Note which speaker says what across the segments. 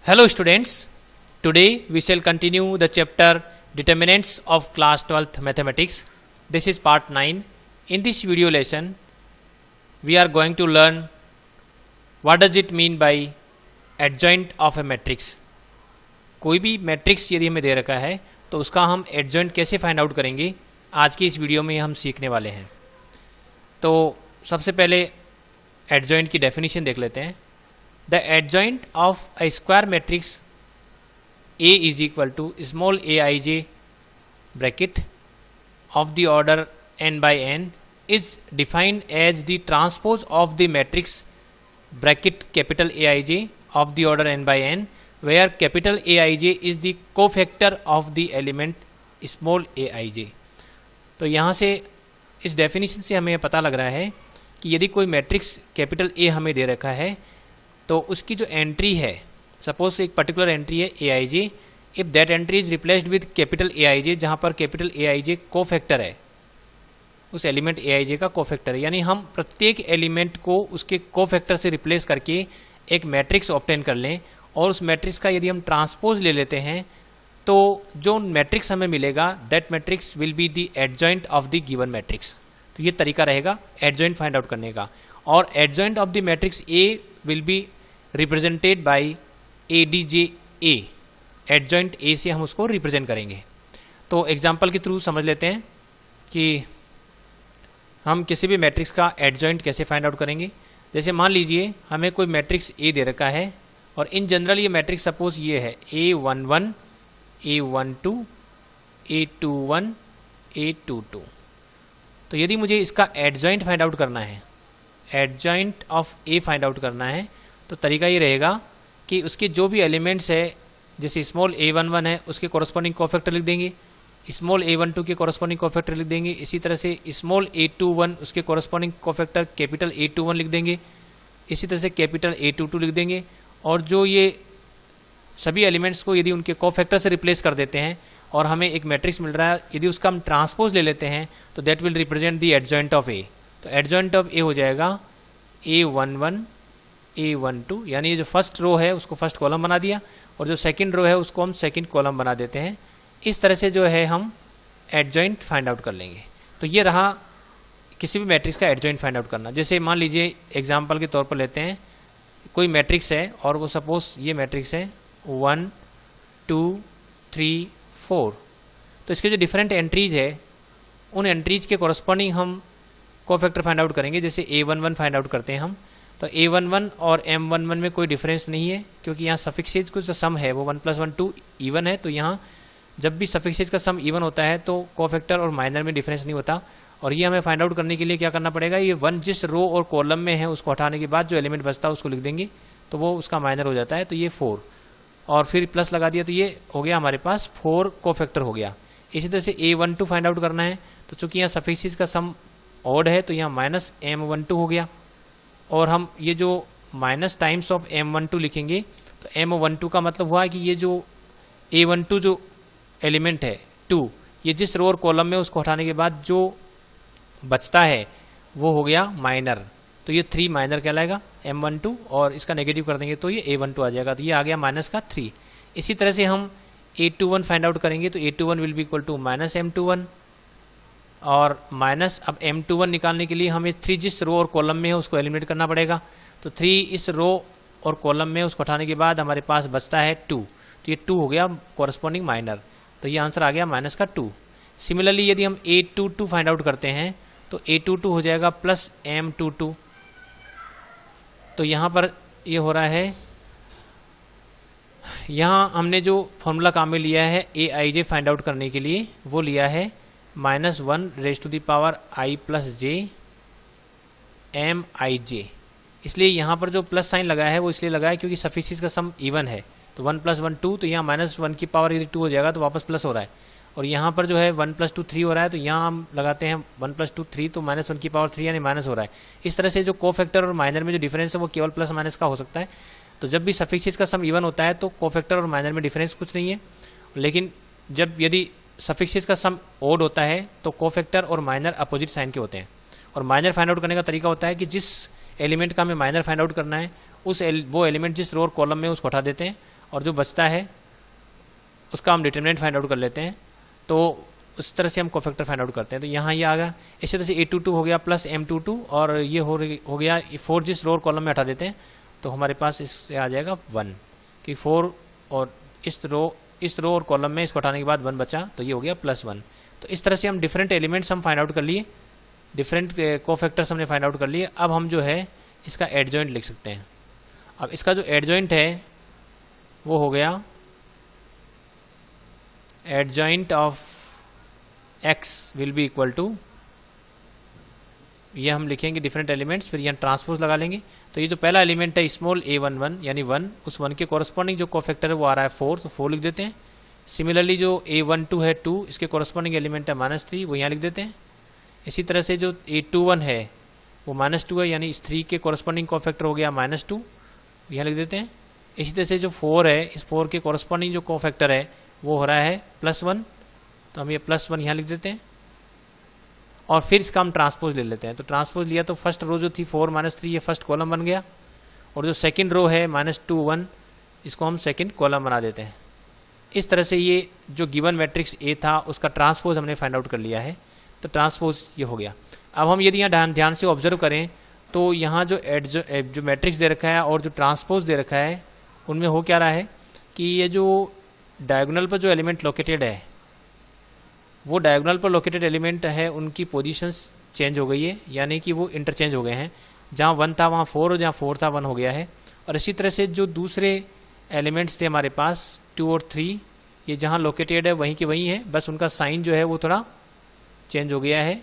Speaker 1: Hello students, today we shall continue the chapter Determinants of class 12th Mathematics. This is part 9. In this video lesson, we are going to learn what does it mean by adjoint of a matrix. कोई भी matrix यदि हमें दे रखा है तो उसका हम adjoint कैसे फाइंड आउट करेंगे, आज की इस वीडियो में हम सीखने वाले हैं। तो सबसे पहले एडजॉइंट की डेफिनेशन देख लेते हैं। The adjoint of a square matrix A is equal to small aij bracket of the order n by n is defined as the transpose of the matrix bracket capital Aij of the order n by n, where capital Aij is the cofactor of the element small aij। तो यहाँ से इस definition से हमें पता लग रहा है कि यदि कोई मैट्रिक्स कैपिटल ए हमें दे रखा है तो उसकी जो एंट्री है, सपोज एक पर्टिकुलर एंट्री है A I J, if that entry is replaced with capital A I J, जहाँ पर capital A I J cofactor है, उस एलिमेंट ए आई जे का कोफैक्टर है, यानी हम प्रत्येक एलिमेंट को उसके कोफैक्टर से रिप्लेस करके एक मैट्रिक्स ऑब्टेन कर लें और उस मैट्रिक्स का यदि हम ट्रांसपोज ले लेते हैं तो जो मैट्रिक्स हमें मिलेगा that matrix will be the adjoint of the given matrix. तो ये तरीका रहेगा एडजॉइंट फाइंड आउट करने का। और adjoint of the matrix A will be represented by A D J A, adjoint A से हम उसको रिप्रेजेंट करेंगे। तो एग्जाम्पल के थ्रू समझ लेते हैं कि हम किसी भी मैट्रिक्स का एडजॉइंट कैसे फाइंड आउट करेंगे। जैसे मान लीजिए हमें कोई मैट्रिक्स ए दे रखा है और इन जनरल ये मैट्रिक्स सपोज ये है A11, A12, A21, A22। तो यदि मुझे इसका एडजॉइंट फाइंड आउट करना है, adjoint of A find out करना है, तो तरीका ये रहेगा कि उसके जो भी एलिमेंट्स है, जैसे स्मॉल a11 है उसके कॉरस्पॉन्डिंग कोफैक्टर लिख देंगे, स्मॉल a12 के कॉरस्पॉन्डिंग कोफैक्टर लिख देंगे, इसी तरह से स्मॉल a21 उसके कॉरस्पॉन्डिंग कोफैक्टर कैपिटल A21 लिख देंगे, इसी तरह से कैपिटल A22 लिख देंगे। और जो ये सभी एलिमेंट्स को यदि उनके कोफैक्टर से रिप्लेस कर देते हैं और हमें एक मैट्रिक्स मिल रहा है, यदि उसका हम ट्रांसपोज ले लेते हैं तो that will represent the adjoint of A. तो एडजॉइंट ऑफ ए हो जाएगा A11, A12, यानी ये जो फर्स्ट रो है उसको फर्स्ट कॉलम बना दिया और जो सेकंड रो है उसको हम सेकंड कॉलम बना देते हैं। इस तरह से जो है हम एडजॉइंट फाइंड आउट कर लेंगे। तो ये रहा किसी भी मैट्रिक्स का एडजॉइंट फाइंड आउट करना। जैसे मान लीजिए एग्जांपल के तौर पर लेते हैं, कोई मैट्रिक्स है और वो सपोज ये मैट्रिक्स है 1, 2, 3, 4। तो इसके जो डिफरेंट एंट्रीज है उन एंट्रीज के कॉरस्पॉन्डिंग हम कोफैक्टर फाइंड आउट करेंगे। जैसे A11 फाइंड आउट करते हैं हम, तो A11 और M11 में कोई डिफरेंस नहीं है क्योंकि यहाँ सफिक्सेज का जो सम है वो 1 + 1 2 इवन है। तो यहाँ जब भी सफिक्सेज का सम इवन होता है तो कोफैक्टर और माइनर में डिफरेंस नहीं होता। और ये हमें फाइंड आउट करने के लिए क्या करना पड़ेगा, ये 1 जिस रो और कॉलम में है उसको हटाने के बाद जो एलिमेंट बचता है उसको लिख देंगे तो वो उसका माइनर हो जाता है। तो ये 4 और फिर प्लस लगा दिया तो ये हो गया हमारे पास 4 कोफैक्टर हो गया। इसी तरह से A12 फाइंड आउट करना है तो चूंकि यहाँ सफिक्सेज का सम ऑड है तो यहाँ -M12 हो गया और हम ये जो माइनस टाइम्स ऑफ M12 लिखेंगे तो M12 का मतलब हुआ कि ये जो A12 जो एलिमेंट है 2, ये जिस रो और कॉलम में उसको हटाने के बाद जो बचता है वो हो गया माइनर, तो ये 3 माइनर कहलाएगा M12 और इसका नेगेटिव कर देंगे तो ये A12 आ जाएगा। तो ये आ गया माइनस का 3। इसी तरह से हम A21 फाइंड आउट करेंगे तो A21 will be equal to -M21 और माइनस अब M21 निकालने के लिए हमें 3 जिस रो और कॉलम में है उसको एलिमिनेट करना पड़ेगा। तो 3 इस रो और कॉलम में उसको हटाने के बाद हमारे पास बचता है 2, तो ये 2 हो गया कॉरस्पॉन्डिंग माइनर। तो ये आंसर आ गया -2। सिमिलरली यदि हम A22 फाइंड आउट करते हैं तो A22 हो जाएगा +M22। तो यहाँ पर ये हो रहा है, यहाँ हमने जो फॉर्मूला काम में लिया है Aij फाइंड आउट करने के लिए वो लिया है -1 ⁻I + j Mij। इसलिए यहाँ पर जो प्लस साइन लगा है वो इसलिए लगा है क्योंकि सफिक्सेज का सम इवन है। तो 1 + 1 2, तो यहाँ -1 की पावर यदि 2 हो जाएगा तो वापस प्लस हो रहा है और यहाँ पर जो है 1 + 2 3 हो रहा है तो यहाँ हम लगाते हैं 1 + 2 3, तो -1 की पावर 3 यानी माइनस हो रहा है। इस तरह से जो कोफैक्टर और माइनर में जो डिफरेंस है वो केवल प्लस माइनस का हो सकता है। तो जब भी सफिक्सेज का सम इवन होता है तो कोफैक्टर और माइनर में डिफरेंस कुछ नहीं है, लेकिन जब यदि सफिक्सेज का सम ओड होता है तो कोफैक्टर और माइनर अपोजिट साइन के होते हैं। और माइनर फाइंड आउट करने का तरीका होता है कि जिस एलिमेंट का हमें माइनर फाइंड आउट करना है वो एलिमेंट जिस रो और कॉलम में उसको हटा देते हैं और जो बचता है उसका हम डिटरमिनेंट फाइंड आउट कर लेते हैं। तो उस तरह से हम कोफैक्टर फाइंड आउट करते हैं। तो यहाँ ये आ गया, इसी तरह से A22 हो गया प्लस M22 और ये हो गया 4 जिस रो और कॉलम में हटा देते हैं तो हमारे पास इससे आ जाएगा 1 कि 4 और इस रो और कॉलम में इसको हटाने के बाद 1 बचा तो ये हो गया +1। तो इस तरह से हम डिफरेंट एलिमेंट्स हम फाइंड आउट कर लिए, डिफरेंट कोफैक्टर्स हमने फाइंड आउट कर लिए। अब हम जो है इसका एडजॉइंट लिख सकते हैं। अब इसका जो एडजॉइंट है वो हो गया adjoint of x will be equal to, ये हम लिखेंगे डिफरेंट एलिमेंट्स, फिर यहाँ ट्रांसपोज लगा लेंगे। तो ये जो पहला एलिमेंट है स्मॉल a11 यानी 1, उस 1 के कॉरस्पॉन्डिंग जो कोफैक्टर है वो आ रहा है 4, तो 4 लिख देते हैं। सिमिलरली जो a12 है 2, इसके कॉरस्पॉन्डिंग एलिमेंट है -3, वो यहाँ लिख देते हैं। इसी तरह से जो a21 है वो -2 है यानी इस 3 के कॉरस्पॉन्डिंग कोफैक्टर हो गया -2, यहाँ लिख देते हैं। इसी तरह से जो 4 है, इस 4 के कॉरस्पॉन्डिंग जो कोफैक्टर है वो हो रहा है +1, तो हम ये +1 यहाँ लिख देते हैं। और फिर इसका हम ट्रांसपोज ले लेते हैं। तो ट्रांसपोज लिया तो फर्स्ट रो जो थी 4 -3 ये फर्स्ट कॉलम बन गया, और जो सेकंड रो है -2 1 इसको हम सेकंड कॉलम बना देते हैं। इस तरह से ये जो गिवन मैट्रिक्स A था उसका ट्रांसपोज हमने फाइंड आउट कर लिया है। तो ट्रांसपोज ये हो गया। अब हम यदि यहाँ ध्यान से ऑब्जर्व करें तो यहाँ जो मैट्रिक्स दे रखा है और जो ट्रांसपोज दे रखा है उनमें हो क्या रहा है कि ये जो डायगोनल पर जो एलिमेंट लोकेटेड है वो डायगोनल पर लोकेटेड एलिमेंट है उनकी पोजीशंस चेंज हो गई है, यानी कि वो इंटरचेंज हो गए हैं। जहाँ 1 था वहाँ 4 और जहाँ 4 था 1 हो गया है। और इसी तरह से जो दूसरे एलिमेंट्स थे हमारे पास 2 और 3, ये जहाँ लोकेटेड है वहीं के वहीं है, बस उनका साइन जो है वो थोड़ा चेंज हो गया है।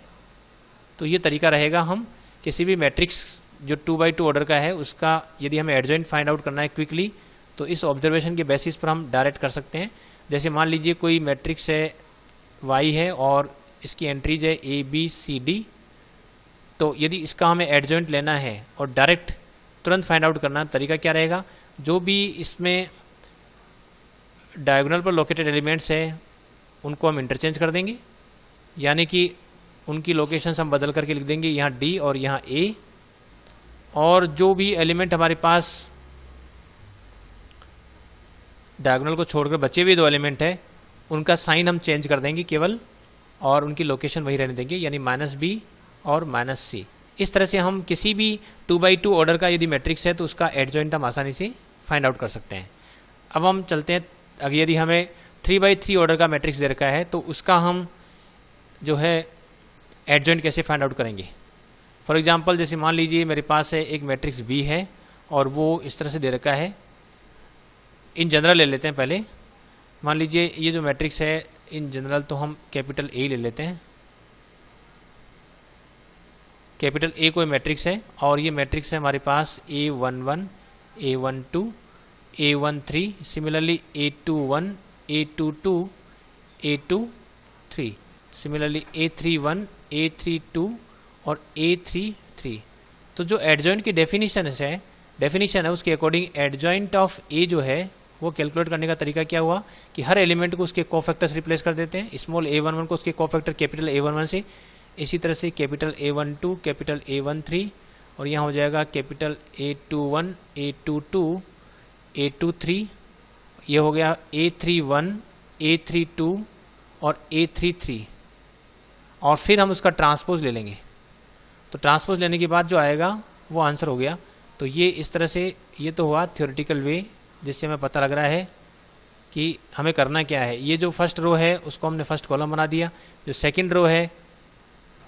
Speaker 1: तो ये तरीका रहेगा, हम किसी भी मैट्रिक्स जो 2x2 ऑर्डर का है उसका यदि हमें एडजॉइंट फाइंड आउट करना है क्विकली तो इस ऑब्जर्वेशन के बेसिस पर हम डायरेक्ट कर सकते हैं। जैसे मान लीजिए कोई मैट्रिक्स है y है और इसकी एंट्रीज है A B C D, तो यदि इसका हमें एडजॉइंट लेना है और डायरेक्ट तुरंत फाइंड आउट करना, तरीका क्या रहेगा, जो भी इसमें डायगोनल पर लोकेटेड एलिमेंट्स है उनको हम इंटरचेंज कर देंगे, यानी कि उनकी लोकेशंस हम बदल करके लिख देंगे, यहाँ D और यहाँ A। और जो भी एलिमेंट हमारे पास डायगोनल को छोड़कर बचे हुए 2 एलिमेंट है उनका साइन हम चेंज कर देंगे केवल, और उनकी लोकेशन वही रहने देंगे, यानी -b और -c। इस तरह से हम किसी भी 2x2 ऑर्डर का यदि मैट्रिक्स है तो उसका एडजॉइंट हम आसानी से फाइंड आउट कर सकते हैं। अब हम चलते हैं, अगर यदि हमें 3x3 ऑर्डर का मैट्रिक्स दे रखा है तो उसका हम जो है एडजॉइंट कैसे फाइंड आउट करेंगे। फॉर एग्जांपल जैसे मान लीजिए मेरे पास है एक मैट्रिक्स B है और वो इस तरह से दे रखा है। इन जनरल ले लेते हैं पहले, मान लीजिए ये जो मैट्रिक्स है इन जनरल तो हम कैपिटल A ले लेते हैं। कैपिटल A कोई मैट्रिक्स है और ये मैट्रिक्स है हमारे पास A11 A12 A13, similarly A21 A22 A23, similarly A31 A32 और A33। तो जो एडजॉइंट की डेफिनेशन है उसके अकॉर्डिंग एडजॉइंट ऑफ A जो है वो कैलकुलेट करने का तरीका क्या हुआ कि हर एलिमेंट को उसके कोफैक्टर्स रिप्लेस कर देते हैं। स्मॉल a11 को उसके कोफैक्टर कैपिटल A11 से, इसी तरह से कैपिटल A12 कैपिटल A13 और यहाँ हो जाएगा कैपिटल A21 A22 A23, ये हो गया A31 A32 और A33। और फिर हम उसका ट्रांसपोज ले लेंगे, तो ट्रांसपोज लेने के बाद जो आएगा वो आंसर हो गया। तो ये इस तरह से, ये तो हुआ थ्योरेटिकल वे जिससे हमें पता लग रहा है कि हमें करना क्या है। ये जो फर्स्ट रो है उसको हमने फर्स्ट कॉलम बना दिया, जो सेकंड रो है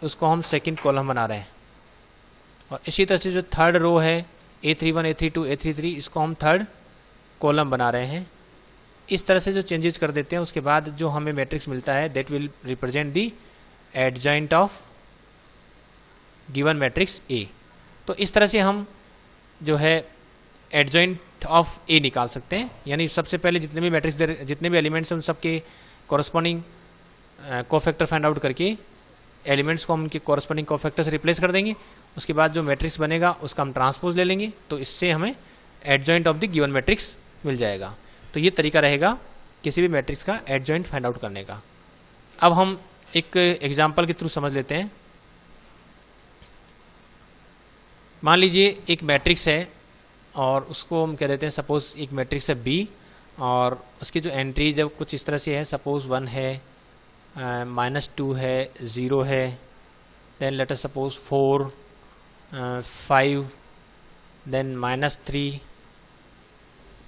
Speaker 1: उसको हम सेकंड कॉलम बना रहे हैं, और इसी तरह से जो थर्ड रो है A31 A32 A33 इसको हम थर्ड कॉलम बना रहे हैं। इस तरह से जो चेंजेस कर देते हैं उसके बाद जो हमें मैट्रिक्स मिलता है that will represent the adjoint of given matrix A। तो इस तरह से हम जो है एडजॉइंट ऑफ A निकाल सकते हैं, यानी सबसे पहले जितने भी मैट्रिक्स जितने भी एलिमेंट्स हैं उन सबके कॉरस्पॉन्डिंग कोफैक्टर फाइंड आउट करके एलिमेंट्स को हम उनके कॉरस्पॉन्डिंग कोफैक्टर से रिप्लेस कर देंगे। उसके बाद जो मैट्रिक्स बनेगा उसका हम ट्रांसपोज ले लेंगे, तो इससे हमें adjoint of the given matrix मिल जाएगा। तो ये तरीका रहेगा किसी भी मैट्रिक्स का एडजॉइंट फाइंड आउट करने का। अब हम एक एग्जाम्पल के थ्रू समझ लेते हैं। मान लीजिए एक मैट्रिक्स है और उसको हम कह देते हैं, सपोज एक मैट्रिक्स है B और उसकी जो एंट्री जब कुछ इस तरह से है, सपोज 1 है, -2 है, 0 है, then let us suppose 4, 5, then -3,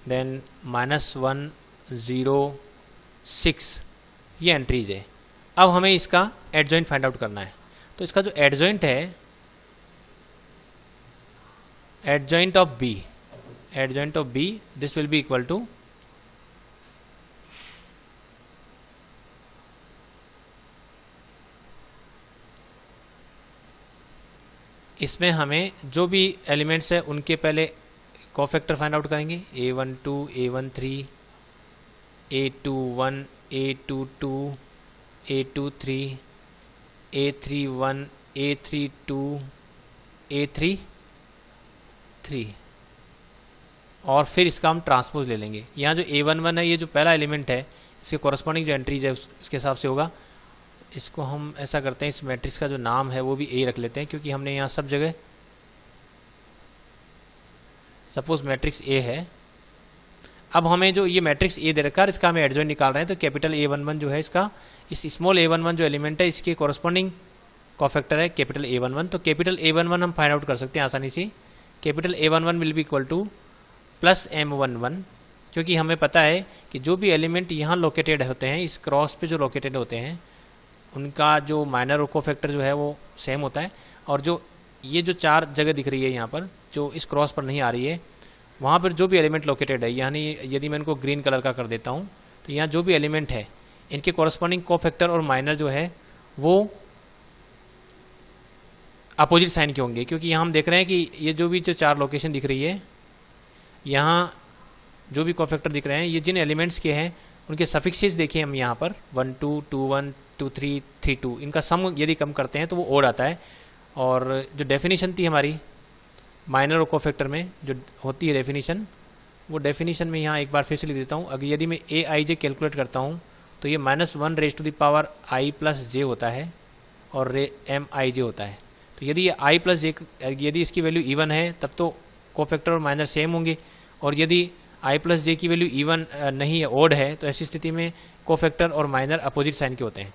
Speaker 1: then -1, 0, 6, ये एंट्रीज है। अब हमें इसका एडजॉइंट फाइंड आउट करना है। तो इसका जो एडजॉइंट है, adjoint of B, adjoint of B, this will be equal to इसमें हमें जो भी एलिमेंट्स है उनके पहले कोफैक्टर फाइंड आउट करेंगे। A12, A13, A21, A22, A23, A31, A32, A33 और फिर इसका हम ट्रांसपोज ले लेंगे। यहाँ जो A11 है, ये जो पहला एलिमेंट है, इसके कॉरस्पॉन्डिंग जो एंट्रीज है उसके हिसाब से होगा। इसको हम ऐसा करते हैं, इस मैट्रिक्स का जो नाम है वो भी A रख लेते हैं, क्योंकि हमने यहाँ सब जगह सपोज मैट्रिक्स A है। अब हमें जो ये मैट्रिक्स A दे रखा है, इसका हमें एडजॉइंट निकाल रहे हैं। तो कैपिटल A11 जो है इसका, इस स्मॉल A11 जो एलिमेंट है, इसके कॉरस्पॉन्डिंग कोफैक्टर है कैपिटल A11। तो कैपिटल A11 हम फाइंड आउट कर सकते हैं आसानी से। Capital A11 will be equal to plus M11, क्योंकि हमें पता है कि जो भी एलिमेंट यहाँ लोकेटेड होते हैं, इस क्रॉस पे जो लोकेटेड होते हैं, उनका जो माइनर कोफैक्टर जो है वो सेम होता है। और जो ये जो 4 जगह दिख रही है यहाँ पर, जो इस क्रॉस पर नहीं आ रही है, वहाँ पर जो भी एलिमेंट लोकेटेड है, यानी यदि मैं इनको ग्रीन कलर का कर देता हूँ, तो यहाँ जो भी एलिमेंट है, इनके कॉरस्पॉन्डिंग कोफैक्टर और माइनर जो है वो अपोजिट साइन के होंगे। क्योंकि यहाँ हम देख रहे हैं कि ये जो भी 4 लोकेशन दिख रही है, यहाँ जो भी कोफैक्टर दिख रहे हैं, ये जिन एलिमेंट्स के हैं उनके सफिक्सेस देखिए हम यहाँ पर 1 2 2 1 2 3 3 2, इनका सम यदि कम करते हैं तो वो ओड आता है। और जो डेफिनेशन थी हमारी माइनर कोफैक्टर में, जो होती है डेफिनेशन, वो डेफिनेशन में यहाँ एक बार फिर से लिख देता हूँ। अगर यदि मैं AIJ कैलकुलेट करता हूँ तो ये -1 raise to the power I plus J होता है और MIJ होता है। तो यदि ये I प्लस J, यदि इसकी वैल्यू इवन है तब तो कोफैक्टर और माइनर सेम होंगे, और यदि I प्लस J की वैल्यू इवन नहीं है, ओड है, तो ऐसी स्थिति में कोफैक्टर और माइनर अपोजिट साइन के होते हैं।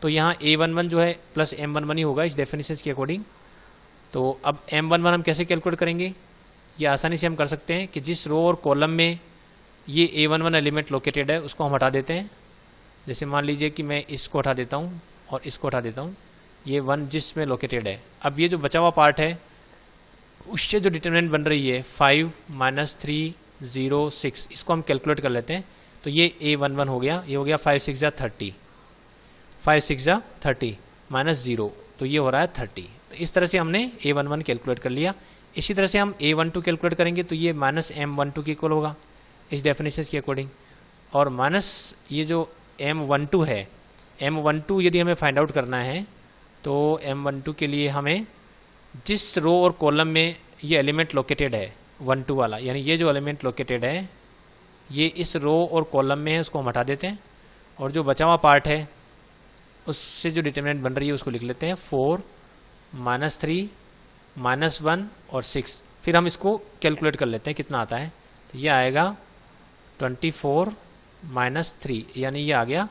Speaker 1: तो यहाँ A11 जो है प्लस M11 ही होगा इस डेफिनेशन के अकॉर्डिंग। तो अब M11 हम कैसे कैलकुलेट करेंगे? ये आसानी से हम कर सकते हैं कि जिस रो और कॉलम में ये A11 एलिमेंट लोकेटेड है उसको हम हटा देते हैं। जैसे मान लीजिए कि मैं इसको हटा देता हूँ और इसको हटा देता हूँ, ये 1 जिसमें लोकेटेड है। अब ये जो बचा हुआ पार्ट है उससे जो डिटरमिनेंट बन रही है 5 -3 0 6, इसको हम कैलकुलेट कर लेते हैं। तो ये A11 हो गया, ये हो गया 5 6 30, 5 6 30 -0, तो ये हो रहा है 30। तो इस तरह से हमने A11 कैलकुलेट कर लिया। इसी तरह से हम A12 कैलकुलेट करेंगे तो ये -M12 के इक्वल होगा इस डेफिनेशन के अकॉर्डिंग। और माइनस ये जो M12 है, M12 यदि हमें फाइंड आउट करना है तो M12 के लिए हमें जिस रो और कॉलम में ये एलिमेंट लोकेटेड है 1 2 वाला, यानी ये जो एलिमेंट लोकेटेड है ये इस रो और कॉलम में है, उसको हम हटा देते हैं। और जो बचा हुआ पार्ट है उससे जो डिटरमिनेंट बन रही है उसको लिख लेते हैं 4 -3 -1 और 6। फिर हम इसको कैलकुलेट कर लेते हैं कितना आता है। तो ये आएगा 24 -3, यानी ये आ गया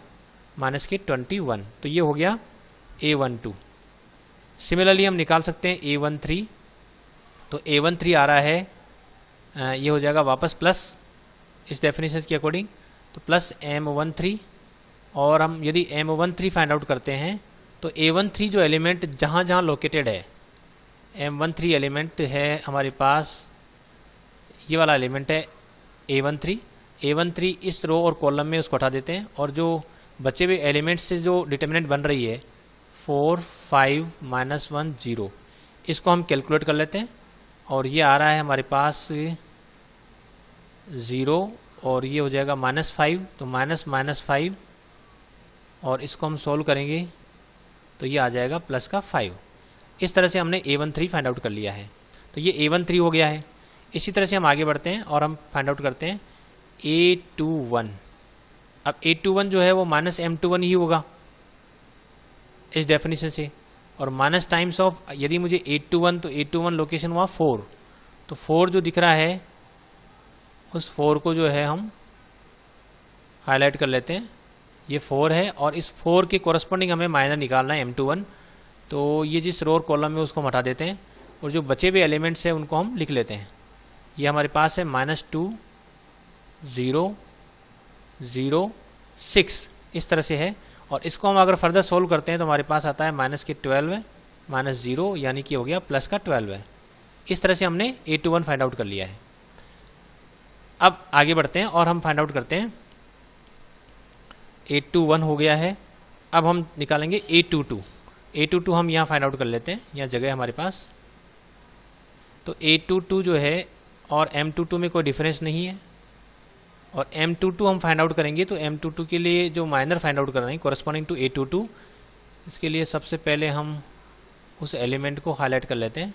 Speaker 1: -21। तो ये हो गया A12। सिमिलरली हम निकाल सकते हैं A13। तो A13 आ रहा है, ये हो जाएगा वापस प्लस इस डेफिनेशन के अकॉर्डिंग, तो प्लस M13। और हम यदि M13 फाइंड आउट करते हैं तो A13 जो एलिमेंट जहाँ जहाँ लोकेटेड है, M13 एलिमेंट है हमारे पास, ये वाला एलिमेंट है A13। A13 इस रो और कॉलम में उसको हटा देते हैं, और जो बचे हुए एलिमेंट्स से जो डिटरमिनेंट बन रही है 4 5 -1 0, इसको हम कैलकुलेट कर लेते हैं। और ये आ रहा है हमारे पास 0, और ये हो जाएगा -5, तो -5, और इसको हम सोल्व करेंगे तो ये आ जाएगा प्लस का 5। इस तरह से हमने A13 फाइंड आउट कर लिया है। तो ये A13 हो गया है। इसी तरह से हम आगे बढ़ते हैं और हम फाइंड आउट करते हैं A21। अब A21 जो है वो -M21 ही होगा इस डेफिनेशन से, और माइनस टाइम्स ऑफ, यदि मुझे A21, तो A21 लोकेशन हुआ 4, तो 4 जो दिख रहा है उस 4 को जो है हम हाईलाइट कर लेते हैं, ये 4 है और इस 4 के कोरस्पॉन्डिंग हमें माइनर निकालना है M21। तो ये जिस रो और कॉलम में उसको हम हटा देते हैं और जो बचे हुए एलिमेंट्स हैं उनको हम लिख लेते हैं। ये हमारे पास है -2 0 0 6, इस तरह से है। और इसको हम अगर फर्दर सोल्व करते हैं तो हमारे पास आता है -12 है, -0 यानी कि हो गया प्लस का 12 है। इस तरह से हमने A21 फाइंड आउट कर लिया है। अब आगे बढ़ते हैं और हम फाइंड आउट करते हैं। A21 हो गया है। अब हम निकालेंगे A22। A22 हम यहाँ फाइंड आउट कर लेते हैं, यहाँ जगह है हमारे पास। तो A22 जो है और M22 में कोई डिफरेंस नहीं है और M22 हम फाइंड आउट करेंगे। तो M22 के लिए जो माइनर फाइंड आउट कर रहे हैं कोरस्पॉन्डिंग टू A22, इसके लिए सबसे पहले हम उस एलिमेंट को हाईलाइट कर लेते हैं।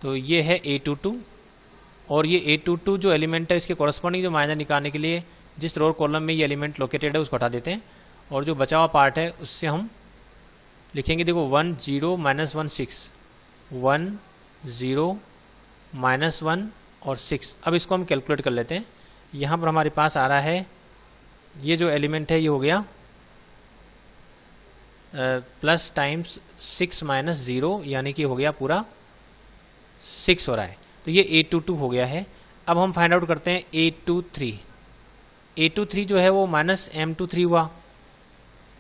Speaker 1: तो ये है A22 और ये A22 जो एलिमेंट है इसके कोरस्पॉन्डिंग जो माइनर निकालने के लिए जिस रो कॉलम में ये एलिमेंट लोकेटेड है उसको हटा देते हैं और जो बचा हुआ पार्ट है उससे हम लिखेंगे। देखो 1 0 -1 6, 1 0 -1 और 6। अब इसको हम कैलकुलेट कर लेते हैं। यहाँ पर हमारे पास आ रहा है ये जो एलिमेंट है ये हो गया प्लस टाइम्स 6 - 0 यानी कि हो गया पूरा 6 हो रहा है। तो ये A22 हो गया है। अब हम फाइंड आउट करते हैं A23। A23 जो है वो -M23 हुआ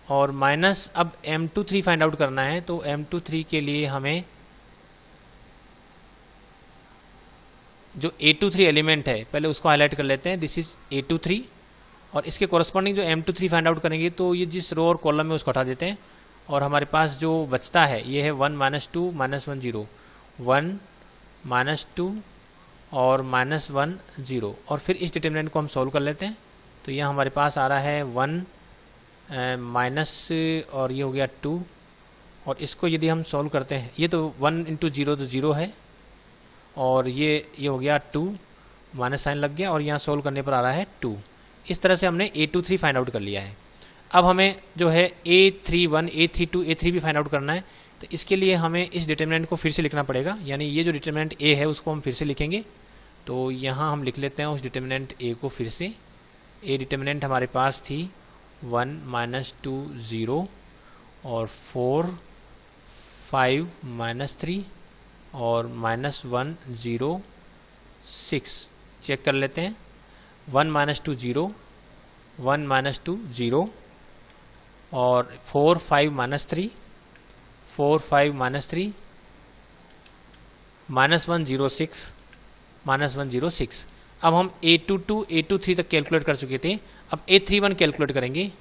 Speaker 1: और माइनस अब M23 फाइंड आउट करना है। तो M23 के लिए हमें जो A23 एलिमेंट है पहले उसको हाईलाइट कर लेते हैं। दिस इज A23 और इसके कोरस्पॉन्डिंग जो M23 फाइंड आउट करेंगे तो ये जिस रो और कॉलम में उसको हटा देते हैं और हमारे पास जो बचता है ये है 1 -2 -1 0, 1 -2 और -1 0 और फिर इस डिटरमिनेंट को हम सॉल्व कर लेते हैं। तो यह हमारे पास आ रहा है 1 माइनस और ये हो गया 2 और इसको यदि हम सॉल्व करते हैं ये तो 1 × 0 तो 0 है और ये हो गया 2 माइनस साइन लग गया और यहाँ सॉल्व करने पर आ रहा है 2। इस तरह से हमने A23 फाइंड आउट कर लिया है। अब हमें जो है A31 A32 A3 भी फाइंड आउट करना है। तो इसके लिए हमें इस डिटरमिनेंट को फिर से लिखना पड़ेगा, यानी ये जो डिटरमिनेंट A है उसको हम फिर से लिखेंगे। तो यहाँ हम लिख लेते हैं उस डिटरमिनेंट A को फिर से। A डिटरमिनेंट हमारे पास थी 1 -2 0 और 4 5 -3 और -1 0 6। चेक कर लेते हैं। 1 -2 0, 1 -2 0 और 4 5 -3, 4 5 -3, -1 0 6, -1 0 6। अब हम A22 A23 तक कैलकुलेट कर चुके थे। अब A31 कैलकुलेट करेंगे।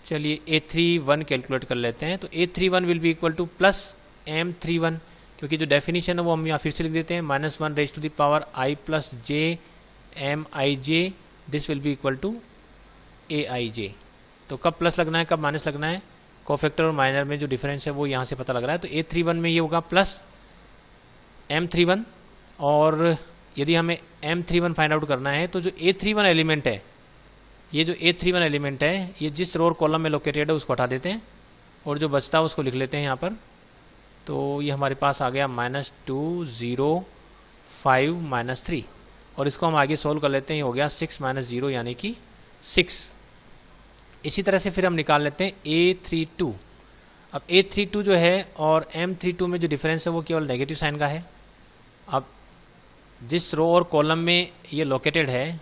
Speaker 1: चलिए A31 कैलकुलेट कर लेते हैं। तो A31 will be equal to plus M31, क्योंकि जो डेफिनेशन है वो हम यहाँ फिर से लिख देते हैं -1 raised to the power I + j Mij, this will be equal to Aij। तो कब प्लस लगना है कब माइनस लगना है, कोफैक्टर और माइनर में जो डिफरेंस है वो यहाँ से पता लग रहा है। तो A31 में ये होगा प्लस M31 और यदि हमें M31 फाइंड आउट करना है तो जो A31 एलिमेंट है, ये जो A31 एलिमेंट है ये जिस रो और कॉलम में लोकेटेड है उसको हटा देते हैं और जो बचता है उसको लिख लेते हैं यहाँ पर। तो ये हमारे पास आ गया -2 0 5 -3 और इसको हम आगे सोल्व कर लेते हैं। ये हो गया 6 - 0 यानी कि 6। इसी तरह से फिर हम निकाल लेते हैं A32। अब A32 जो है और M32 में जो डिफरेंस है वो केवल नेगेटिव साइन का है। अब जिस रो और कॉलम में ये लोकेटेड है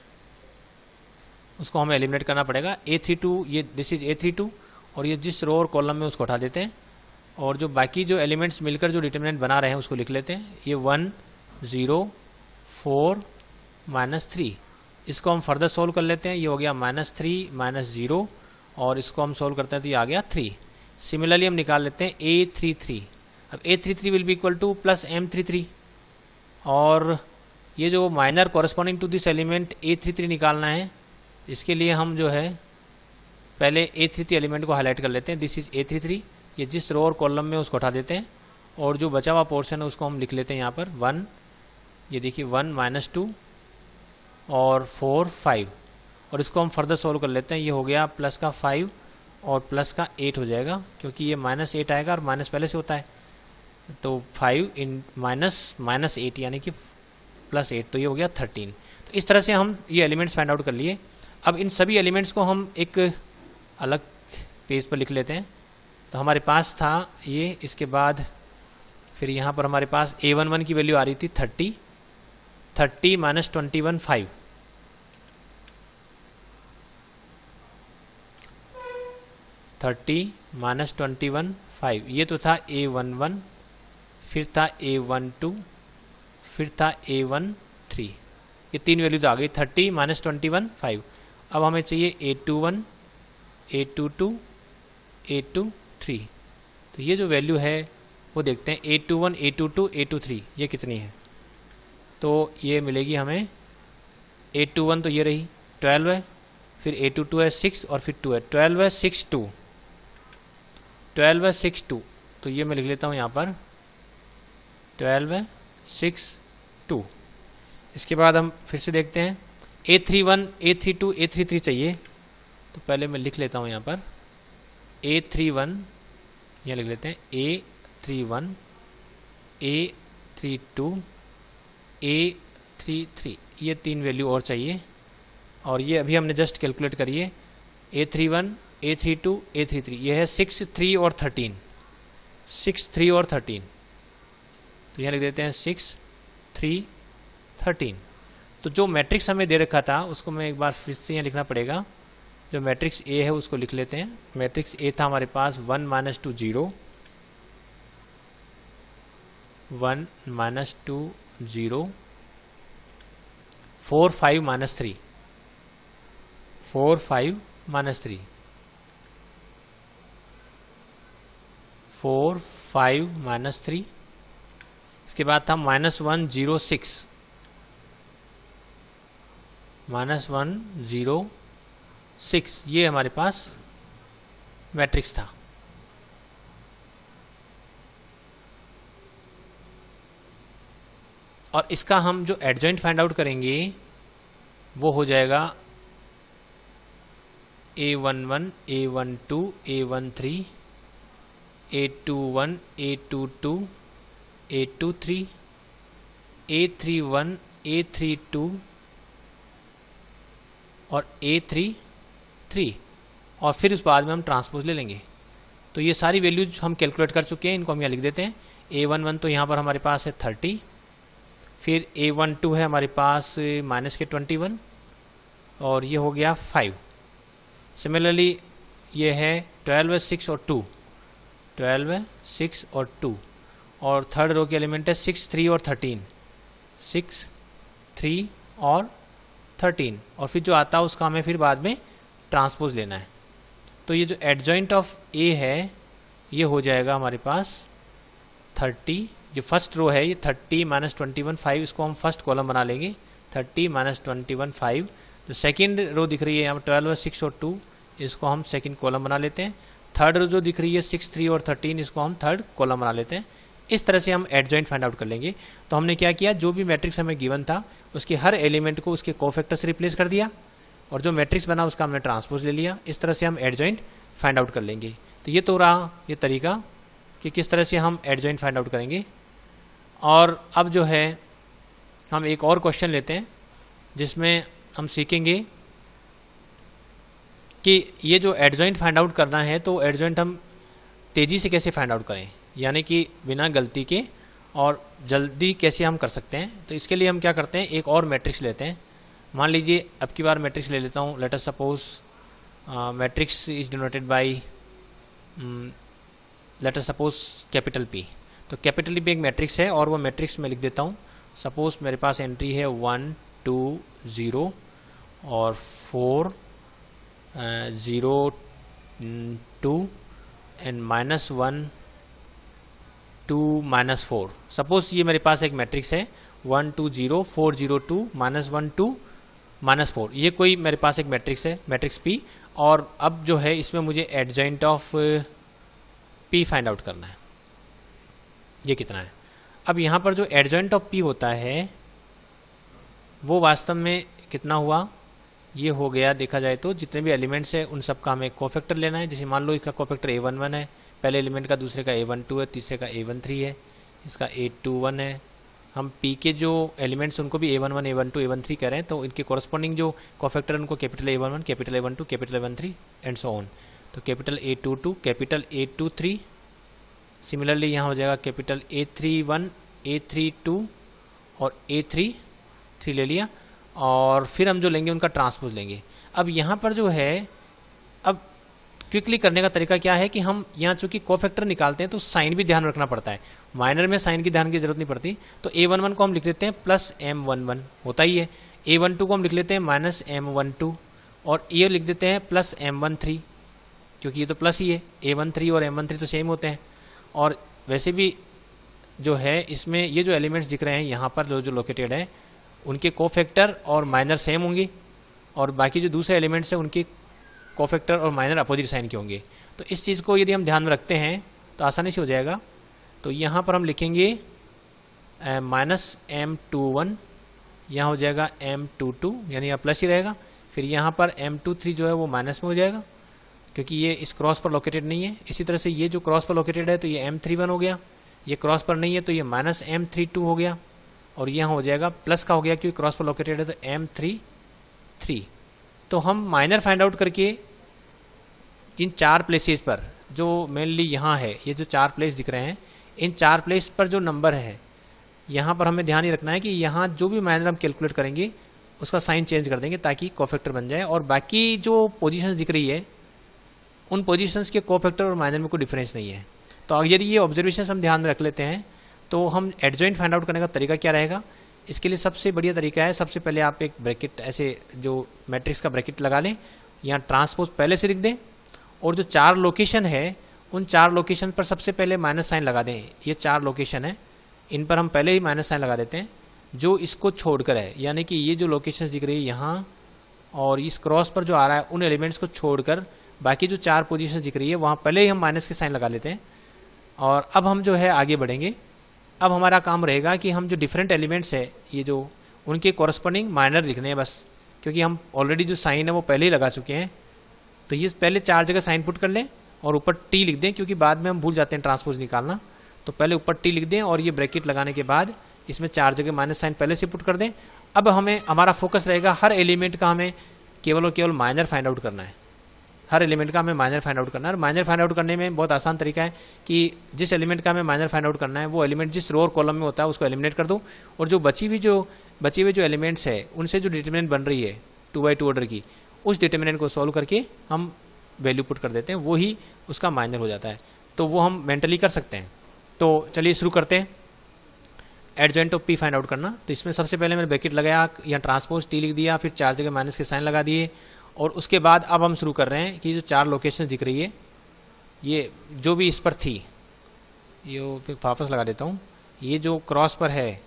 Speaker 1: उसको हमें एलिमिनेट करना पड़ेगा। A32 ये दिस इज A32 और ये जिस रो और कॉलम में उसको हटा देते हैं और जो बाकी जो एलिमेंट्स मिलकर जो डिटरमिनेंट बना रहे हैं उसको लिख लेते हैं। ये 1 0 4 -3, इसको हम फर्दर सोल्व कर लेते हैं। ये हो गया -3 -0 और इसको हम सोल्व करते हैं तो ये आ गया 3। सिमिलरली हम निकाल लेते हैं A33। अब A33 will be equal to plus M33 और ये जो minor corresponding to this element A33 निकालना है। इसके लिए हम जो है पहले A33 एलिमेंट को हाईलाइट कर लेते हैं। दिस इज A33, ये जिस रो और कॉलम में उसको हटा देते हैं और जो बचा हुआ पोर्शन है उसको हम लिख लेते हैं यहाँ पर 1। ये देखिए 1 -2 और 4 5 और इसको हम फर्दर सोल्व कर लेते हैं। ये हो गया प्लस का 5 और प्लस का 8 हो जाएगा, क्योंकि ये -8 आएगा और माइनस पहले से होता है। तो 5 इन -8 यानी कि +8, तो ये हो गया 13। तो इस तरह से हम ये एलिमेंट्स फाइंड आउट कर लिए। अब इन सभी एलिमेंट्स को हम एक अलग पेज पर लिख लेते हैं। तो हमारे पास था ये, इसके बाद फिर यहाँ पर हमारे पास A11 की वैल्यू आ रही थी 30 माइनस 21 5, 30 माइनस 21 5, ये तो था A11, फिर था A12, फिर था A13, ये तीन वैल्यूज आ गई 30 माइनस 21 5। अब हमें चाहिए A21, A22, A23। तो ये जो वैल्यू है वो देखते हैं, A21, A22, A23 ये कितनी है। तो ये मिलेगी हमें A21 तो ये रही 12 है, फिर A22 है 6 और फिर 2 है, 12 है 6 2, 12 है 6 2। तो ये मैं लिख लेता हूँ यहाँ पर 12 है 6 2। इसके बाद हम फिर से देखते हैं A31, A32, A33 चाहिए। तो पहले मैं लिख लेता हूँ यहाँ पर A31, यहाँ लिख लेते हैं A31, A32, A33, ये तीन वैल्यू और चाहिए। और ये अभी हमने जस्ट कैलकुलेट करिए, A31, A32, A33, ये है 6 3 और 13, 6 3 और 13। तो यहाँ लिख देते हैं 6 3 13। तो जो मैट्रिक्स हमें दे रखा था उसको मैं एक बार फिर से यहाँ लिखना पड़ेगा। जो मैट्रिक्स ए है उसको लिख लेते हैं। मैट्रिक्स ए था हमारे पास 1 - 2 0, 1 - 2 0, 4 5 - 3, 4 5 - 3, 4 5 - 3। इसके बाद था -1 0 6, -1 0 6, ये हमारे पास मैट्रिक्स था। और इसका हम जो एडजॉइंट फाइंड आउट करेंगे वो हो जाएगा A11, A12, A13, A21, A22, A23, A31, A32 और A33, और फिर उस बाद में हम ट्रांसपोज ले लेंगे। तो ये सारी वैल्यूज हम कैलकुलेट कर चुके हैं, इनको हम यहाँ लिख देते हैं। A11 तो यहाँ पर हमारे पास है 30, फिर A12 है हमारे पास -21, और ये हो गया 5। सिमिलरली ये है 12 6 और 2, 12 6 और 2, और थर्ड रो के एलिमेंट है 6 3 और 13, 6 3 और 13, और फिर जो आता है उसका हमें फिर बाद में ट्रांसपोज लेना है। तो ये जो एडजॉइंट ऑफ ए है ये हो जाएगा हमारे पास 30, जो फर्स्ट रो है ये 30 - 21 5, इसको हम फर्स्ट कॉलम बना लेंगे। 30 - 21 5। जो सेकेंड रो दिख रही है यहाँ पर 12 6 और 2, इसको हम सेकेंड कॉलम बना लेते हैं। थर्ड रो जो दिख रही है 6 3 और 13, इसको हम थर्ड कॉलम बना लेते हैं। इस तरह से हम एडजॉइंट फाइंड आउट कर लेंगे। तो हमने क्या किया, जो भी मैट्रिक्स हमें गिवन था उसके हर एलिमेंट को उसके कोफैक्टर से रिप्लेस कर दिया, और जो मैट्रिक्स बना उसका हमने ट्रांसपोज ले लिया। इस तरह से हम एडजॉइंट फाइंड आउट कर लेंगे। तो ये तो रहा ये तरीका कि किस तरह से हम एडजॉइंट फाइंड आउट करेंगे। और अब जो है हम एक और क्वेश्चन लेते हैं जिसमें हम सीखेंगे कि ये जो एडजॉइंट फाइंड आउट करना है तो एडजॉइंट हम तेज़ी से कैसे फाइंड आउट करें, यानी कि बिना गलती के और जल्दी कैसे हम कर सकते हैं। तो इसके लिए हम क्या करते हैं, एक और मैट्रिक्स लेते हैं। मान लीजिए अब की बार मैट्रिक्स ले लेता हूँ। Late us suppose matrix is denoted by let us suppose capital P। तो कैपिटल P एक मैट्रिक्स है और वो मैट्रिक्स मैं लिख देता हूँ। सपोज मेरे पास एंट्री है 1 2 0 और 4 0 2 एंड -1 2 -4। सपोज ये मेरे पास एक मैट्रिक्स है 1 2 0 4 0 2 -1 2 -4। ये कोई मेरे पास एक मैट्रिक्स है, मैट्रिक्स P। और अब जो है इसमें मुझे adjoint of P find out करना है, ये कितना है। अब यहाँ पर जो एडजॉइंट ऑफ P होता है वो वास्तव में कितना हुआ, ये हो गया देखा जाए तो जितने भी एलिमेंट्स हैं उन सब का हमें कोफैक्टर लेना है। जैसे मान लो इसका कोफैक्टर A11 है पहले एलिमेंट का, दूसरे का A12 है, तीसरे का A13 है, इसका A21 है, हम P के जो एलिमेंट्स उनको भी A11, A12, A13 कह रहे हैं, तो इनके कॉरस्पॉन्डिंग जो कोफैक्टर उनको capital A11, capital A12, capital A13 and so on. तो capital A22, capital A23, similarly यहाँ हो जाएगा कैपिटल A31, A32 और A33 ले लिया, और फिर हम जो लेंगे उनका ट्रांसपोज लेंगे। अब यहाँ पर जो है, अब क्विकली करने का तरीका क्या है कि हम यहाँ चूंकि कोफैक्टर निकालते हैं तो साइन भी ध्यान रखना पड़ता है। माइनर में साइन की ध्यान की जरूरत नहीं पड़ती। तो A11 को हम लिख लेते हैं प्लस M11, होता ही है। A12 को हम लिख लेते हैं माइनस M12, और ये लिख देते हैं प्लस M13, क्योंकि ये तो प्लस ही है। A13 और M13 तो सेम होते हैं। और वैसे भी जो है इसमें ये जो एलिमेंट्स दिख रहे हैं यहाँ पर जो लोकेटेड है, उनके कोफैक्टर और माइनर सेम होंगे, और बाकी जो दूसरे एलिमेंट्स हैं उनके कोफैक्टर और माइनर अपोजिट साइन के होंगे। तो इस चीज़ को यदि हम ध्यान में रखते हैं तो आसानी से हो जाएगा। तो यहाँ पर हम लिखेंगे माइनस M21, यहाँ हो जाएगा M22, यानी यहाँ प्लस ही रहेगा। फिर यहाँ पर M23 जो है वो माइनस में हो जाएगा, क्योंकि ये इस क्रॉस पर लोकेटेड नहीं है। इसी तरह से ये जो क्रॉस पर लोकेटेड है तो ये M31 हो गया, ये क्रॉस पर नहीं है तो ये माइनस M32 हो गया, और यहाँ हो जाएगा प्लस का हो गया क्योंकि क्रॉस पर लोकेटेड है तो M33। तो हम माइनर फाइंड आउट करके इन 4 प्लेसेस पर, जो मेनली यहाँ है, ये जो 4 प्लेस दिख रहे हैं, इन 4 प्लेस पर जो नंबर है यहाँ पर हमें ध्यान ही रखना है कि यहाँ जो भी माइनर हम कैलकुलेट करेंगे उसका साइन चेंज कर देंगे ताकि कोफैक्टर बन जाए। और बाकी जो पोजीशंस दिख रही है उन पोजीशंस के कोफैक्टर और माइनर में कोई डिफरेंस नहीं है। तो यदि ये ऑब्जर्वेशन हम ध्यान में रख लेते हैं तो हम एडजॉइंट फाइंड आउट करने का तरीका क्या रहेगा। इसके लिए सबसे बढ़िया तरीका है, सबसे पहले आप एक ब्रैकेट, ऐसे जो मैट्रिक्स का ब्रैकेट लगा लें, यहाँ ट्रांसपोज पहले से लिख दें, और जो 4 लोकेशन है उन 4 लोकेशन पर सबसे पहले माइनस साइन लगा दें। ये 4 लोकेशन है, इन पर हम पहले ही माइनस साइन लगा देते हैं जो इसको छोड़कर है, यानी कि ये जो लोकेशंस दिख रही है यहाँ और इस क्रॉस पर जो आ रहा है उन एलिमेंट्स को छोड़कर बाकी जो 4 पोजीशन दिख रही है वहाँ पहले ही हम माइनस के साइन लगा लेते हैं। और अब हम जो है आगे बढ़ेंगे। अब हमारा काम रहेगा कि हम जो डिफरेंट एलिमेंट्स है ये जो उनके कॉरस्पॉन्डिंग माइनर लिखने हैं बस, क्योंकि हम ऑलरेडी जो साइन है वो पहले ही लगा चुके हैं। तो ये पहले 4 जगह साइन पुट कर लें और ऊपर टी लिख दें, क्योंकि बाद में हम भूल जाते हैं ट्रांसपोज निकालना। तो पहले ऊपर टी लिख दें और ये ब्रैकेट लगाने के बाद इसमें 4 जगह माइनस साइन पहले से पुट कर दें। अब हमें हमारा फोकस रहेगा हर एलिमेंट का हमें केवल और केवल माइनर फाइंड आउट करना है। हर एलिमेंट का हमें माइनर फाइंड आउट करना है। और माइनर फाइंड आउट करने में बहुत आसान तरीका है कि जिस एलिमेंट का हमें माइनर फाइंड आउट करना है वो एलिमेंट जिस रो और कॉलम में होता है उसको एलिमिनेट कर दो, और जो बचे हुए जो एलिमेंट्स है उनसे जो डिटरमिनेंट बन रही है 2x2 ऑर्डर की, उस डिटरमिनेंट को सॉल्व करके हम वैल्यू पुट कर देते हैं, वो ही उसका माइनर हो जाता है। तो वो हम मेंटली कर सकते हैं। तो चलिए शुरू करते हैं adjoint of P find out करना। तो इसमें सबसे पहले मैंने ब्रैकेट लगाया, या ट्रांसपोज टी लिख दिया, फिर 4 जगह माइनस के साइन लगा दिए, और उसके बाद अब हम शुरू कर रहे हैं कि जो 4 लोकेशन दिख रही है ये जो भी इस पर थी, ये फिर वापस लगा देता हूँ, ये जो क्रॉस पर है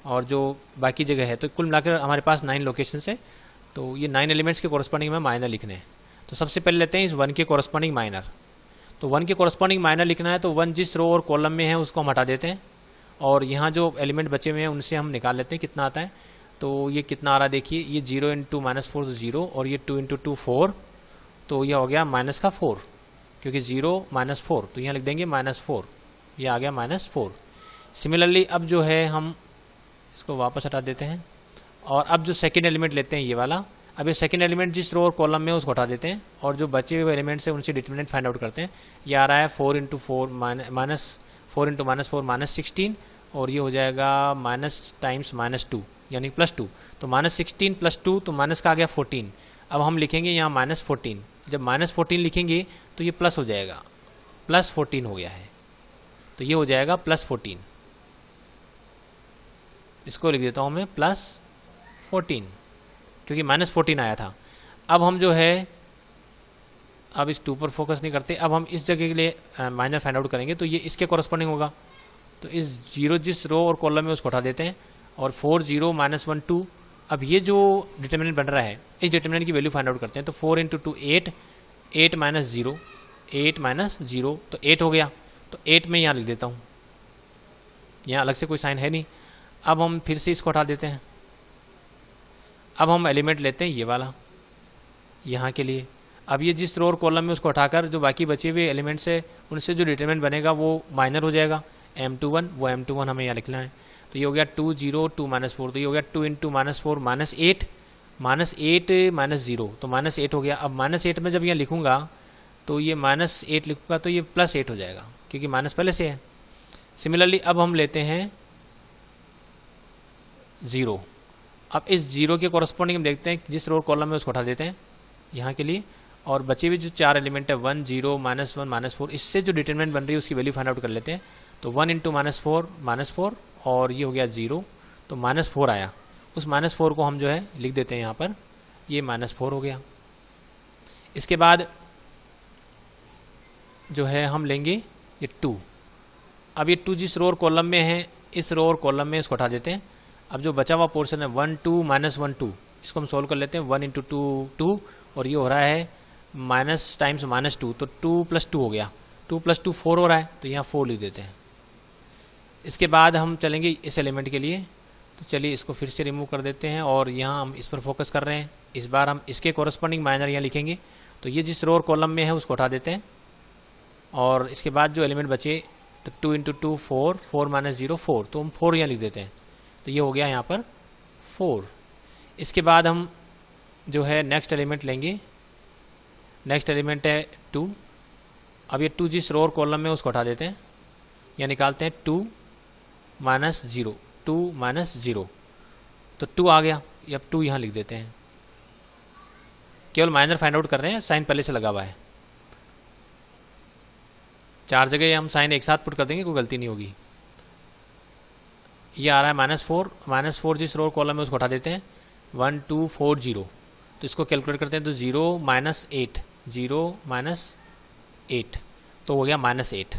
Speaker 1: और जो बाकी जगह है, तो कुल मिलाकर हमारे पास 9 लोकेशन है। तो ये 9 एलिमेंट्स के कॉरस्पॉन्डिंग में माइनर लिखने हैं। तो सबसे पहले लेते हैं इस 1 के कॉरस्पॉन्डिंग माइनर। तो 1 के कॉरस्पॉन्डिंग माइनर लिखना है तो 1 जिस रो और कॉलम में है उसको हम हटा देते हैं, और यहाँ जो एलिमेंट बचे हुए हैं उनसे हम निकाल लेते हैं कितना आता है। तो ये कितना आ रहा है देखिए, ये 0 × -4 तो 0, और ये 2 × 2 4, तो ये हो गया माइनस का 4, क्योंकि 0 - 4, तो यहाँ लिख देंगे -4, ये आ गया -4। सिमिलरली अब जो है हम इसको वापस हटा देते हैं, और अब जो सेकेंड एलिमेंट लेते हैं ये वाला। अब ये सेकेंड एलिमेंट जिस रो और कॉलम में उसको हटा देते हैं, और जो बचे हुए एलिमेंट्स हैं उनसे डिटरमिनेंट फाइंड आउट करते हैं। ये आ रहा है 4 × 4 -4 × -4 -16, और ये हो जाएगा माइनस टाइम्स -2 यानी +2। तो -16 + 2 तो माइनस का आ गया 14। अब हम लिखेंगे यहाँ -14। जब -14 लिखेंगे तो ये प्लस हो जाएगा, +14 हो गया है, तो ये हो जाएगा +14। इसको लिख देता हूँ मैं +14, क्योंकि -14 आया था। अब हम जो है अब इस 2 पर फोकस नहीं करते, अब हम इस जगह के लिए माइनर फाइंड आउट करेंगे। तो ये इसके कॉरस्पॉन्डिंग होगा, तो इस 0 जिस रो और कॉलम में उसको हटा देते हैं, और 4 0 -1 2। अब ये जो डिटरमिनेंट बन रहा है इस डिटरमिनेंट की वैल्यू फाइंड आउट करते हैं। तो 4 × 2 8, 8 - 0, 8 - 0 तो 8 हो गया। तो 8 में यहाँ लिख देता हूँ, यहाँ अलग से कोई साइन है नहीं। अब हम फिर से इसको हटा देते हैं। अब हम एलिमेंट लेते हैं ये वाला यहाँ के लिए। अब ये जिस रो और कॉलम में उसको हटाकर जो बाकी बचे हुए एलिमेंट्स है उनसे जो डिटरमिनेंट बनेगा वो माइनर हो जाएगा, M21, वो M21 हमें यहाँ लिखना है। तो तो ये हो गया 2 0 2 -4, तो ये हो गया 2 × -4 -8 -8 तो -8 हो गया। अब -8 में जब यहाँ लिखूंगा तो ये -8 लिखूंगा तो ये +8 हो जाएगा क्योंकि माइनस पहले से है। सिमिलरली अब हम लेते हैं 0। अब इस 0 के कॉरस्पॉन्डिंग हम देखते हैं जिस रो कॉलम में उसको उठा देते हैं यहाँ के लिए, और बचे हुए जो 4 एलिमेंट है 1 0 -1 -4, इससे जो डिटरमिनेंट बन रही है उसकी वैल्यू फाइंड आउट कर लेते हैं। तो 1 × -4 और ये हो गया 0, तो -4 आया। उस -4 को हम जो है लिख देते हैं यहाँ पर, ये -4 हो गया। इसके बाद जो है हम लेंगे ये 2। अब ये 2 जिस रो और कॉलम में है, इस रो और कॉलम में इसको हटा देते हैं। अब जो बचा हुआ पोर्शन है 1 2 -1 2, इसको हम सोल्व कर लेते हैं। 1 × 2 2 और ये हो रहा है माइनस टाइम्स -2, तो 2 + 2 हो गया। 2 + 2 4 हो रहा है, तो यहाँ 4 लिख देते हैं। इसके बाद हम चलेंगे इस एलिमेंट के लिए, तो चलिए इसको फिर से रिमूव कर देते हैं और यहाँ हम इस पर फोकस कर रहे हैं। इस बार हम इसके कॉरस्पॉन्डिंग माइनर यहाँ लिखेंगे, तो ये जिस रो और कॉलम में है उसको हटा देते हैं। और इसके बाद जो एलिमेंट बचे तो 2 × 2 4 4 -0 4, तो हम 4 यहाँ लिख देते हैं, तो ये हो गया यहाँ पर 4। इसके बाद हम जो है नेक्स्ट एलिमेंट लेंगे, नेक्स्ट एलिमेंट है 2। अब ये 2 जिस रो और कॉलम में उसको हटा देते हैं, यहाँ निकालते हैं 2 -0 2 -0, तो 2 आ गया। अब 2 यहाँ लिख देते हैं, केवल माइनर फाइंड आउट कर रहे हैं, साइन पहले से लगा हुआ है। 4 जगह हम साइन एक साथ पुट कर देंगे, कोई गलती नहीं होगी। ये आ रहा है -4 जिस रो कॉलम में उसको हटा देते हैं 1 2 4 0, तो इसको कैलकुलेट करते हैं तो 0 -8 तो हो गया -8,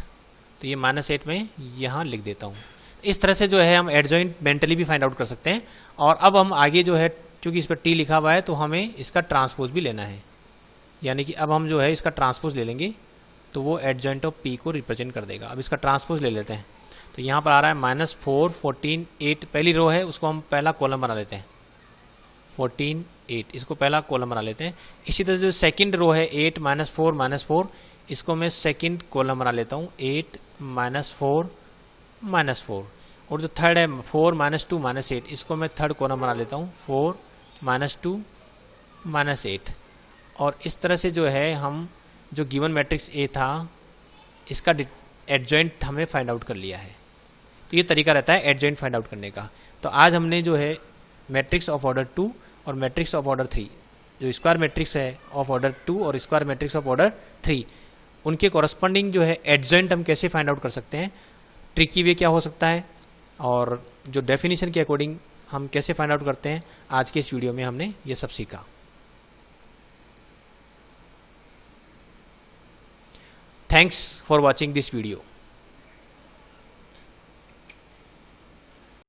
Speaker 1: तो ये -8 में यहाँ लिख देता हूँ। इस तरह से जो है हम एडजॉइंट मेंटली भी फाइंड आउट कर सकते हैं। और अब हम आगे जो है, चूंकि इस पर टी लिखा हुआ है तो हमें इसका ट्रांसपोज भी लेना है, यानी कि अब हम जो है इसका ट्रांसपोज ले लेंगे तो वो एडजॉइंट ऑफ पी को रिप्रेजेंट कर देगा। अब इसका ट्रांसपोज ले लेते हैं, तो यहाँ पर आ रहा है -4 14 8, पहली रो है उसको हम पहला कॉलम बना लेते हैं, 14 8 इसको पहला कॉलम बना लेते हैं। इसी तरह जो सेकंड रो है 8 -4 -4, इसको मैं सेकंड कॉलम बना लेता हूँ 8 -4 -4। और जो थर्ड है 4 -2 -8, इसको मैं थर्ड कॉलम बना लेता हूँ 4 -2 -8। और इस तरह से जो है हम जो गिवन मैट्रिक्स ए था इसका एडजॉइंट हमें फाइंड आउट कर लिया है। तो ये तरीका रहता है एडजॉइंट फाइंड आउट करने का। तो आज हमने जो है मैट्रिक्स ऑफ ऑर्डर 2 और मैट्रिक्स ऑफ ऑर्डर 3, जो स्क्वायर मैट्रिक्स है ऑफ ऑर्डर 2 और स्क्वायर मैट्रिक्स ऑफ ऑर्डर 3, उनके कॉरस्पॉन्डिंग जो है एडजॉइंट हम कैसे फाइंड आउट कर सकते हैं, ट्रिकी वे क्या हो सकता है, और जो डेफिनेशन के अकॉर्डिंग हम कैसे फाइंड आउट करते हैं, आज के इस वीडियो में हमने ये सब सीखा। Thanks for watching this video.